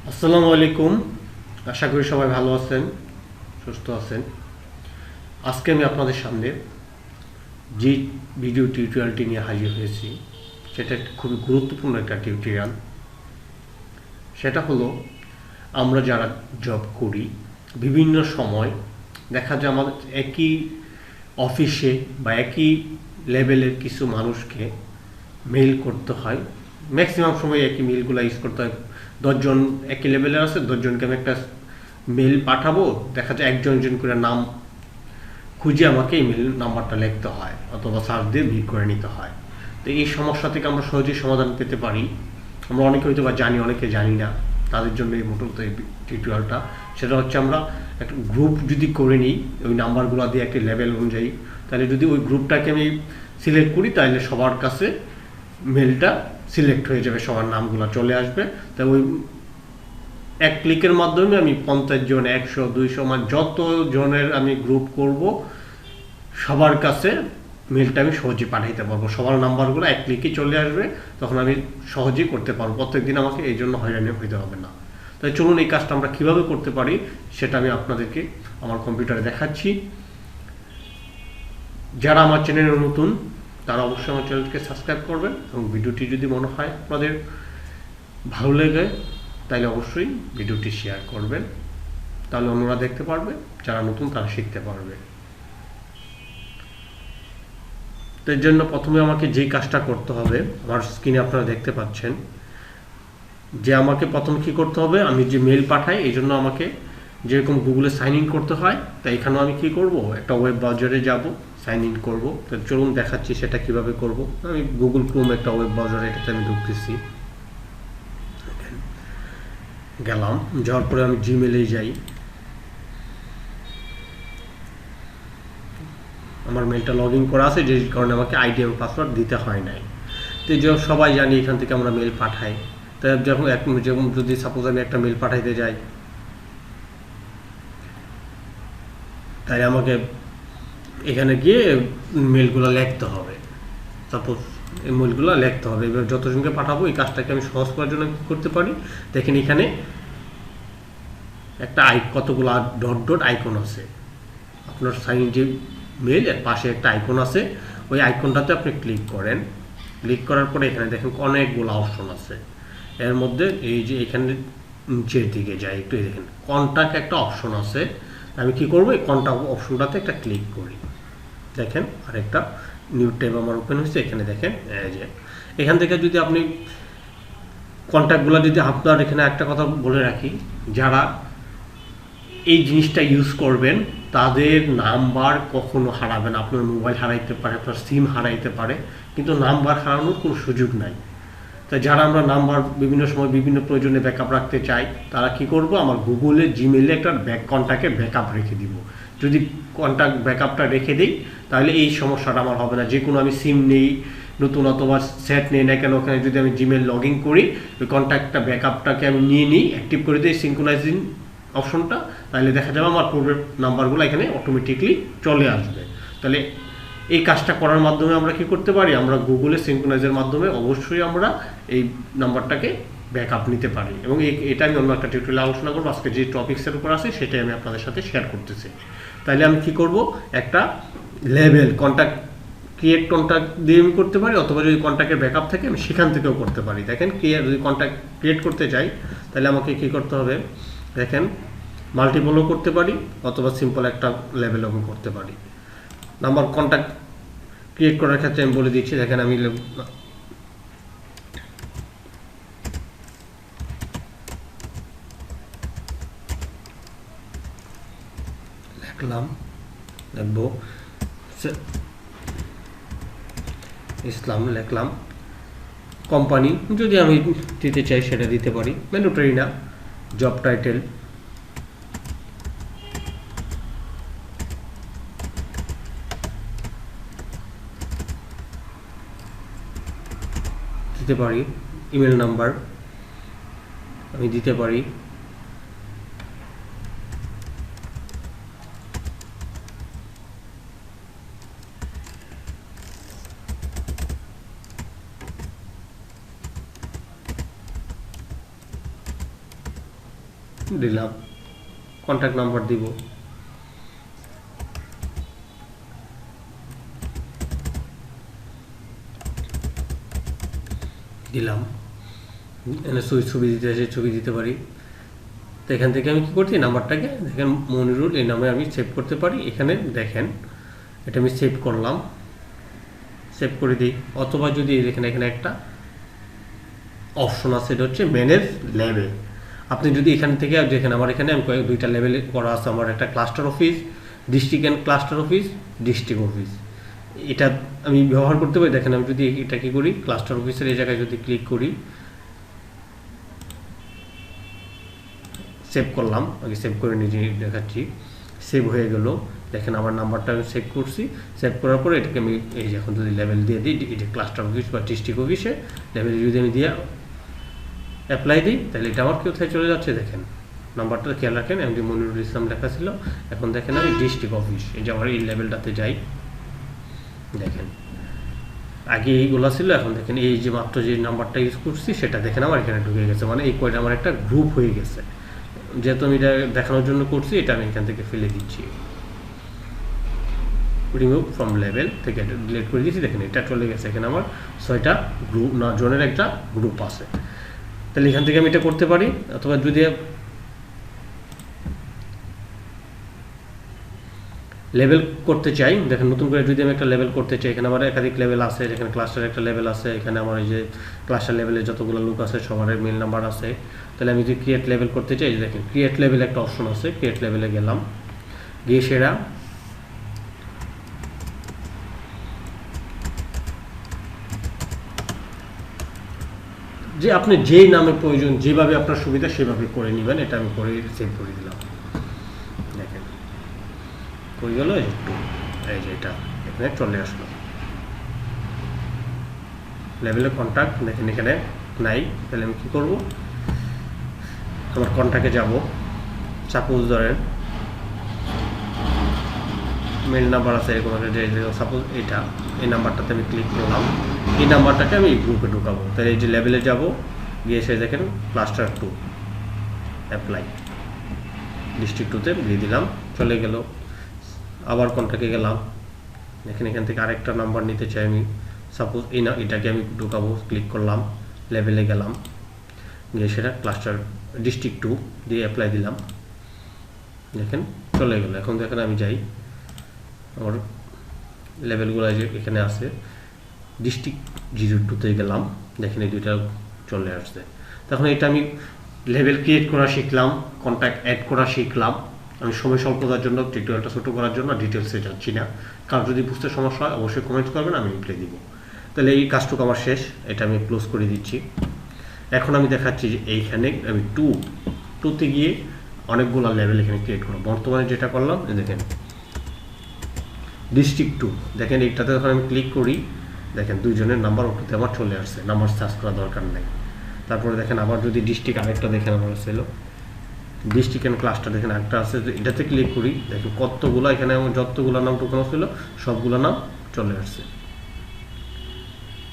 আসসালামু আলাইকুম। আশা করি সবাই ভালো আছেন, সুস্থ আছেন। আজকে আমি আপনাদের সামনে যে ভিডিও টিউটোরিয়ালটি নিয়ে হাজির হয়েছি সেটা খুবই গুরুত্বপূর্ণ একটা টিউটোরিয়াল। সেটা হলো, আমরা যারা জব করি বিভিন্ন সময় দেখা যায় আমাদের একই অফিসে বা একই লেভেলের কিছু মানুষকে মেইল করতে হয়। ম্যাক্সিমাম সময় একই মেইলগুলো ইউজ করতে হয়। 10 জন একই লেভেলের আছে, 10 জনকে আমি একটা মেইল পাঠাবো, দেখা যায় একজন একজন করে নাম খুঁজে আমাকে ইমেল নাম্বারটা লিখতে হয় অথবা সার্চ দিয়ে বের করে নিতে হয়। তো এই সমস্যা থেকে আমরা সহজেই সমাধান পেতে পারি। আমরা অনেকে হয়তো বা জানি, অনেকে জানি না, তাদের জন্য এই মোটামুটি এই টিউটোরিয়ালটা। সেটা হচ্ছে, আমরা একটা গ্রুপ যদি করে নিই ওই নাম্বারগুলো দিয়ে একটি লেভেল অনুযায়ী, তাহলে যদি ওই গ্রুপটাকে আমি সিলেক্ট করি তাহলে সবার কাছে মেলটা সিলেক্ট হয়ে যাবে, সবার নামগুলো চলে আসবে। তাই ওই এক ক্লিকের মাধ্যমে আমি 50 জন, 100, 200 মানে যত জনের আমি গ্রুপ করব সবার কাছে মেলটা আমি সহজেই পাঠাইতে পারবো। সবার নাম্বারগুলো এক ক্লিকে চলে আসবে, তখন আমি সহজেই করতে পারবো। প্রত্যেকদিন আমাকে এই জন্য হয়রানি হইতে হবে না। তাই চলুন এই কাজটা আমরা কীভাবে করতে পারি সেটা আমি আপনাদেরকে আমার কম্পিউটারে দেখাচ্ছি। যারা আমার চ্যানেলে নতুন তারা অবশ্যই আমার চ্যানেলকে সাবস্ক্রাইব করবেন, এবং ভিডিওটি যদি মনে হয় আপনাদের ভালো লেগে তাহলে অবশ্যই ভিডিওটি শেয়ার করবেন, তাহলে অন্যরা দেখতে পারবে, যারা নতুন তারা শিখতে পারবে। তো এর জন্য প্রথমে আমাকে যেই কাজটা করতে হবে, আমার স্ক্রিনে আপনারা দেখতে পাচ্ছেন যে আমাকে প্রথম কি করতে হবে, আমি যে মেল পাঠাই এই জন্য আমাকে যেরকম গুগলে সাইন ইন করতে হয়, তাই এখানেও আমি কি করব, একটা ওয়েব ব্রাউজারে যাব, সাইন ইন করব। তো চলুন দেখাচ্ছি সেটা কিভাবে করব। আমি গুগল ক্রোম একটা ওয়েব ব্রাউজার, এটাতে আমি ঢুকতেছি, গেলাম। যাওয়ার পরে আমি জিমেলে যাই, আমার মেলটা লগ ইন করা আছে, যে কারণে আমাকে আইডি এবং পাসওয়ার্ড দিতে হয় নাই। তো যে সবাই জানি এখান থেকে আমরা মেল পাঠাই। তাই যেমন যদি সাপোজ আমি একটা মেল পাঠাইতে যাই, তাই আমাকে এখানে গিয়ে মেলগুলো লিখতে হবে। সাপোজ এই মেলগুলো লিখতে হবে। এবার যতজনকে পাঠাবো এই কাজটাকে আমি সহজ করার জন্য কী করতে পারি, দেখেন এখানে একটা কতগুলো ডট ডট আইকন আছে। আপনার সাইন যে মেল এর পাশে একটা আইকন আছে, ওই আইকনটাতে আপনি ক্লিক করেন। ক্লিক করার পরে এখানে দেখেন অনেকগুলো অপশন আছে। এর মধ্যে এই যে এখানে নিচের দিকে যাই একটু, দেখেন কন্টাক্ট একটা অপশন আছে। আমি কি করবো, এই কন্টাক্ট অপশনটাতে একটা ক্লিক করি। দেখেন আরেকটা নিউ ট্যাব আমার ওপেন হয়েছে। এখানে দেখেন এই যে এখান থেকে যদি আপনি কন্ট্যাক্টগুলো যদি আপনার, এখানে একটা কথা বলে রাখি, যারা এই জিনিসটা ইউজ করবেন তাদের নাম্বার কখনো হারাবে না। আপনার মোবাইল হারাইতে পারে, আপনার সিম হারাইতে পারে, কিন্তু নাম্বার হারানোর কোনো সুযোগ নাই। তাই যারা আমরা নাম্বার বিভিন্ন সময় বিভিন্ন প্রয়োজনে ব্যাকআপ রাখতে চাই, তারা কি করব, আমার গুগলে জিমেলে একটা কন্ট্যাক্টের ব্যাকআপ রেখে দিব। যদি কন্ট্যাক্ট ব্যাকআপটা রেখে দিই তাহলে এই সমস্যাটা আমার হবে না। যে কোনো আমি সিম নেই নতুন অথবা সেট নেই না কেন, ওখানে যদি আমি জিমেল লগ ইন করি, ওই কন্ট্যাক্টটা ব্যাকআপটাকে আমি নিয়ে নিই, অ্যাক্টিভ করে দিই সিনক্রোনাইজিং অপশনটা, তাহলে দেখা যাবে আমার পূর্বের নাম্বারগুলো এখানে অটোমেটিকলি চলে আসবে। তাহলে এই কাজটা করার মাধ্যমে আমরা কি করতে পারি, আমরা গুগলে সিনক্রোনাইজের মাধ্যমে অবশ্যই আমরা এই নাম্বারটাকে ব্যাকআপ নিতে পারি। এবং এটা আমি অন্য একটা টিউটোরিয়ালে আলোচনা করবো। আজকে যে টপিক্সের উপর আছে সেটাই আমি আপনাদের সাথে শেয়ার করতেছি। তাহলে আমি কি করব, একটা লেভেল কন্ট্যাক্ট ক্রিয়েট কন্ট্যাক্ট দিয়ে আমি করতে পারি, অথবা যদি কন্ট্যাক্টের ব্যাকআপ থাকে আমি সেখান থেকেও করতে পারি। দেখেন যদি কন্ট্যাক্ট ক্রিয়েট করতে চাই তাহলে আমাকে কি করতে হবে, দেখেন মাল্টিপলও করতে পারি অথবা সিম্পল একটা লেভেলও করতে পারি। নাম্বার কন্ট্যাক্ট ক্রিয়েট করার ক্ষেত্রে আমি বলে দিচ্ছি, দেখেন আমি লিখলাম, লিখবো ইসলাম, লিখলাম কোম্পানি, যদি আমি দিতে চাই সেটা দিতে পারি, ম্যান্ডেটরি না। জব টাইটেল দিতে পারি, ইমেল নাম্বার আমি দিতে পারি, দিলাম, কন্ট্যাক্ট নাম্বার দিব, দিলাম, এখানে ছবি দিতে আসে ছবি দিতে পারি। তো এখান থেকে আমি কী করছি, নাম্বারটাকে দেখেন মনিরুল এই নামে আমি সেভ করতে পারি। এখানে দেখেন এটা আমি সেভ করলাম, সেভ করে দিই। অথবা যদি দেখেন এখানে একটা অপশন আছে, এটা হচ্ছে ম্যানেজ লেভেল। আপনি যদি এখান থেকে দেখেন আমার এখানে আমি দুইটা লেভেল করা আছে, আমার একটা cluster office, district and cluster office, district office, এটা আমি ব্যবহার করতে পারি। দেখেন আমি যদি এটা কী করি, ক্লাস্টার অফিসের এই জায়গায় যদি ক্লিক করি, সেভ করলাম, আগে সেভ করে নিজে দেখাচ্ছি, সেভ হয়ে গেল। দেখেন আমার নাম্বারটা আমি সেভ করছি, সেভ করার পরে এটাকে আমি এই যে এখন যদি লেভেল দিয়ে দিই, এটা ক্লাস্টার অফিস বা ডিস্ট্রিক্ট অফিসে লেভেল যদি আমি দিয়ে অ্যাপ্লাই দিই, তাহলে এটা আমার কোথায় চলে যাচ্ছে দেখেন, নাম্বারটা খেয়াল রাখেন, এমডি মনিরুল ইসলাম লেখা ছিল। এখন দেখেন আমি ডিস্ট্রিক্ট অফিস, এই যে আমার এই লেভেলটাতে যাই, দেখেন আগে এইগুলো ছিল, এখন দেখেন এই যে মাত্র যে নাম্বারটা ইউজ করছি সেটা দেখেন আমার এখানে ঢুকে গেছে, মানে এই কয়টা আমার একটা গ্রুপ হয়ে গেছে। যেহেতু আমি এটা দেখানোর জন্য করছি, এটা আমি এখান থেকে ফেলে দিচ্ছি, রিমুভ ফ্রম লেভেল থেকে ডিলিট করে দিচ্ছি। দেখেন এটা চলে গেছে, এখানে আমার 6টা গ্রুপ না জনের একটা গ্রুপ আছে। তাহলে এখান থেকে আমি এটা করতে পারি। অথবা যদি লেভেল করতে চাই, দেখেন নতুন করে যদি আমি একটা লেভেল করতে চাই, এখানে আমার একাধিক লেভেল আছে, এখানে ক্লাস্টার একটা লেভেল আছে, এখানে আমার এই যে ক্লাস্টার লেভেলে যতগুলো লোক আছে সবার মেল নাম্বার আছে। তাহলে আমি যদি ক্রিয়েট লেভেল করতে চাই, দেখেন ক্রিয়েট লেভেল একটা অপশন আছে, ক্রিয়েট লেভেলে গেলাম, গিয়ে সেরা যে আপনি যেই নামে প্রয়োজন, যেভাবে আপনার সুবিধা সেভাবে করে নেবেন। এটা আমি করে সেভ করে দিলাম, দেখেন হয়ে গেল একটু, এই যে এটা এখানে চলে আসলো লেভেলের কন্ট্যাক্ট, দেখেন এখানে নাই। তাহলে আমি কী করবো, আমার কন্ট্যাক্টে যাব, সাপোজ ধরেন মেল নাম্বার আছে এরকম একটা, যে সাপোজ এটা এই নাম্বারটাতে আমি ক্লিক করলাম, এই নাম্বারটাকে আমি এই গ্রুপে ঢুকাবো। তাহলে এই যে লেভেলে যাব, গিয়ে এসে দেখেন ক্লাস্টার 2 অ্যাপ্লাই, ডিস্ট্রিক্ট 2তে দিয়ে দিলাম, চলে গেল। আবার কন্ট্যাক্টে গেলাম, দেখেন এখান থেকে আরেকটা নাম্বার নিতে চাই আমি, সাপোজ এই না এটাকে আমি ঢুকাবো, ক্লিক করলাম, লেভেলে গেলাম, গিয়ে সেটা ক্লাস্টার ডিস্ট্রিক্ট 2 দিয়ে অ্যাপ্লাই দিলাম, দেখেন চলে গেল। এখন দেখেন আমি যাই, আমার লেভেলগুলো যে এখানে আছে, ডিস্ট্রিক্ট 02তে গেলাম, দেখেন এই দুইটা চলে আসছে। তখন এটা আমি লেভেল ক্রিয়েট করা শিখলাম, কন্ট্যাক্ট অ্যাড করা শিখলাম। আমি সময় স্বল্পতার জন্য টিউটোরিয়ালটা ছোটো করার জন্য ডিটেলসে যাচ্ছি না, কারণ যদি বুঝতে সমস্যা হয় অবশ্যই কমেন্ট করবেন, আমি রিপ্লাই দিব। তাহলে এই কাজটুকু আমার শেষ, এটা আমি ক্লোজ করে দিচ্ছি। এখন আমি দেখাচ্ছি যে এইখানে আমি 2তে গিয়ে অনেকগুলো লেভেল এখানে ক্রিয়েট করব। বর্তমানে যেটা করলাম দেখেন ডিস্ট্রিক্ট 2, দেখেন এইটাতে যখন আমি ক্লিক করি, দেখেন দুইজনের নাম্বার ওটাতে আমার চলে আসছে, নাম্বার সার্চ করা দরকার নেই। তারপরে দেখেন আবার যদি ডিস্ট্রিক্ট আরেকটা দেখেন আমার ছিল ডিস্ট্রিক্ট অ্যান্ড ক্লাস্টার, দেখেন একটা আছে, এটাতে ক্লিক করি, দেখেন কতগুলো এখানে আমার যতগুলো নাম টোকানো ছিল সবগুলো নাম চলে আসছে।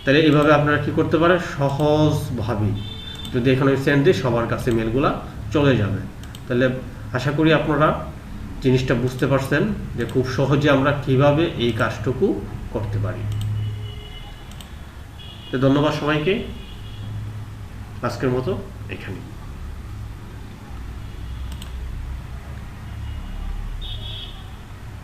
তাহলে এইভাবে আপনারা কি করতে পারেন, সহজভাবেই যদি এখানে সেন্ড দিই সবার কাছে মেলগুলা চলে যাবে। তাহলে আশা করি আপনারা জিনিসটা বুঝতে পারছেন যে খুব সহজে আমরা কিভাবে এই কাজটুকু করতে পারি। তো ধন্যবাদ সবাইকে, আজকের মতো এখানে।